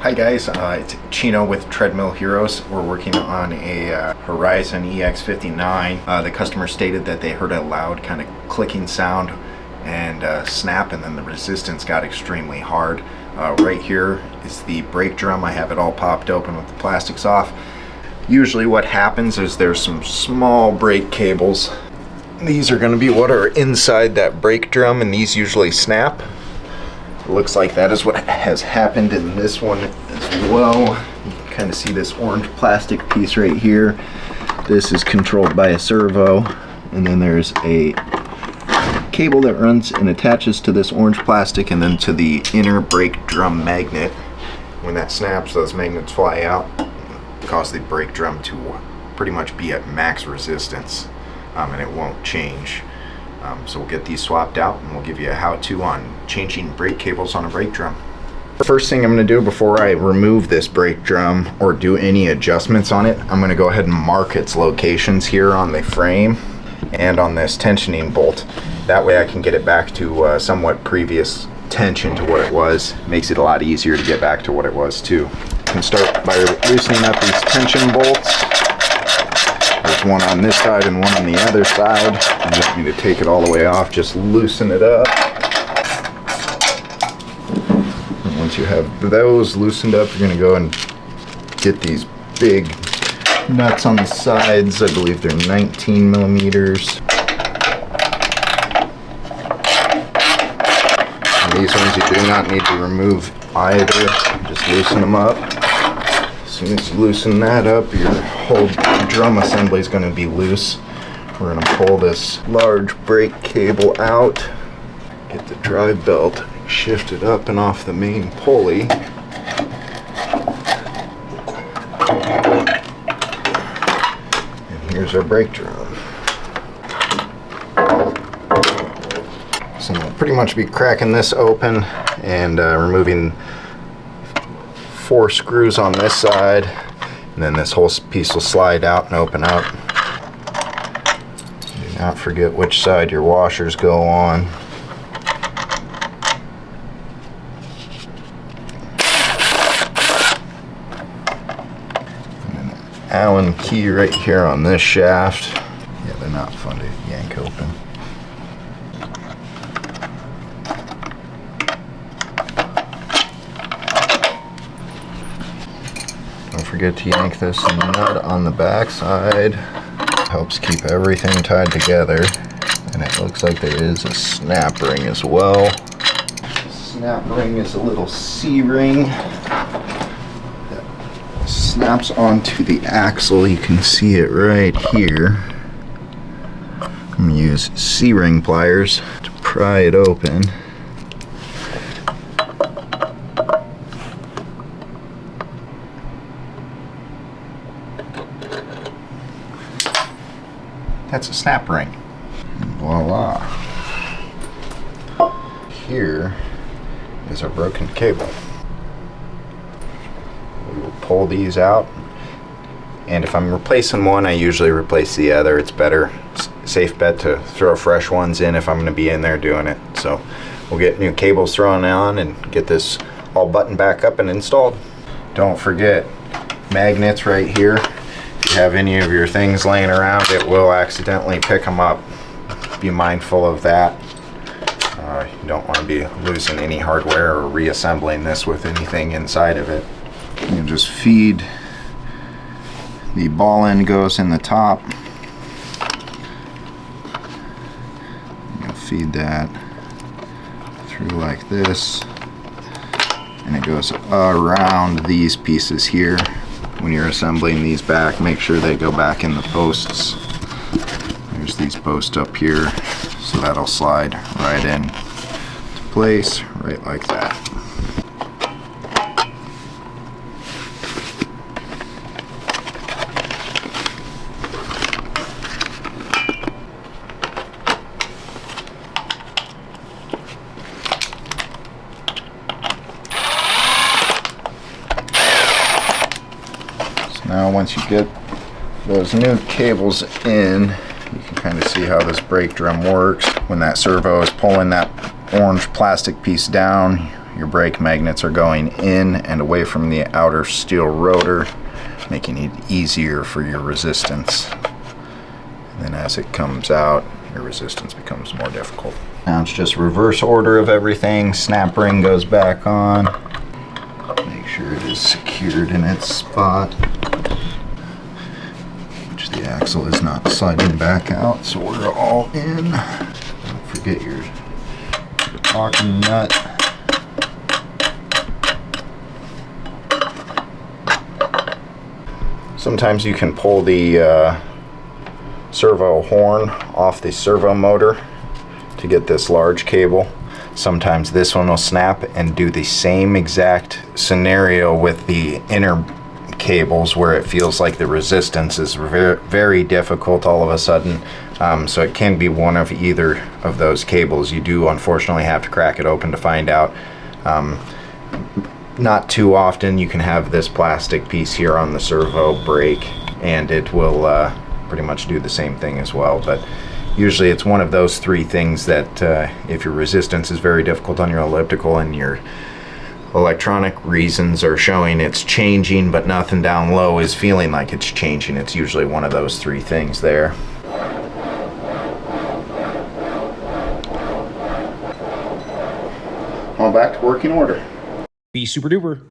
Hi guys, it's Chino with Treadmill Heroes. We're working on a Horizon EX59. The customer stated that they heard a loud kind of clicking sound and snap, and then the resistance got extremely hard. Right here is the brake drum. I have it all popped open with the plastics off. Usually what happens is there's some small brake cables. These are going to be what are inside that brake drum, and these usually snap. Looks like that is what has happened in this one as well. You can kind of see this orange plastic piece right here. This is controlled by a servo, and then there's a cable that runs and attaches to this orange plastic and then to the inner brake drum magnet. When that snaps, those magnets fly out, cause the brake drum to pretty much be at max resistance, and it won't change. So we'll get these swapped out and we'll give you a how-to on changing brake cables on a brake drum. The first thing I'm going to do before I remove this brake drum or do any adjustments on it, I'm going to go ahead and mark its locations here on the frame and on this tensioning bolt. That way I can get it back to somewhat previous tension to what it was. Makes it a lot easier to get back to what it was too. You can start by loosening up these tension bolts. There's one on this side and one on the other side. You don't need to take it all the way off, just loosen it up. And once you have those loosened up, you're going to go and get these big nuts on the sides. I believe they're 19 millimeters. And these ones you do not need to remove either. Just loosen them up. As soon as you loosen that up, your whole drum assembly is going to be loose. We're going to pull this large brake cable out, get the drive belt shifted up and off the main pulley. And here's our brake drum. So we'll pretty much be cracking this open and removing 4 screws on this side, and then this whole piece will slide out and open out. Do not forget which side your washers go on. And an Allen key right here on this shaft. Yeah, they're not fun to yank open. Don't forget to yank this nut on the back side. Helps keep everything tied together. And it looks like there is a snap ring as well. Snap ring is a little C-ring that snaps onto the axle. You can see it right here. I'm going to use C-ring pliers to pry it open. That's a snap ring. And voila. Here is our broken cable. We will pull these out. And if I'm replacing one, I usually replace the other. It's better, safe bet to throw fresh ones in if I'm going to be in there doing it. So we'll get new cables thrown on and get this all buttoned back up and installed. Don't forget, magnets right here. If you have any of your things laying around, it will accidentally pick them up. Be mindful of that. You don't want to be losing any hardware or reassembling this with anything inside of it. You just feed, the ball end goes in the top. You'll feed that through like this, and it goes around these pieces here. When you're assembling these back, make sure they go back in the posts. There's these posts up here, so that'll slide right in to place, right like that. Now once you get those new cables in, you can kind of see how this brake drum works. When that servo is pulling that orange plastic piece down, your brake magnets are going in and away from the outer steel rotor, making it easier for your resistance. And then as it comes out, your resistance becomes more difficult. Now it's just reverse order of everything. Snap ring goes back on. Make sure it is secured in its spot, which the axle is not sliding back out, so we're all in. Don't forget your locking nut. Sometimes you can pull the servo horn off the servo motor to get this large cable. Sometimes this one will snap and do the same exact scenario with the inner cables where it feels like the resistance is very difficult all of a sudden. So it can be one of either of those cables. You do unfortunately have to crack it open to find out. Not too often. You can have this plastic piece here on the servo brake and it will pretty much do the same thing as well, but usually it's one of those three things that if your resistance is very difficult on your elliptical and your electronic reasons are showing it's changing but nothing down low is feeling like it's changing, it's usually one of those three things there. All back to working order. Be super duper.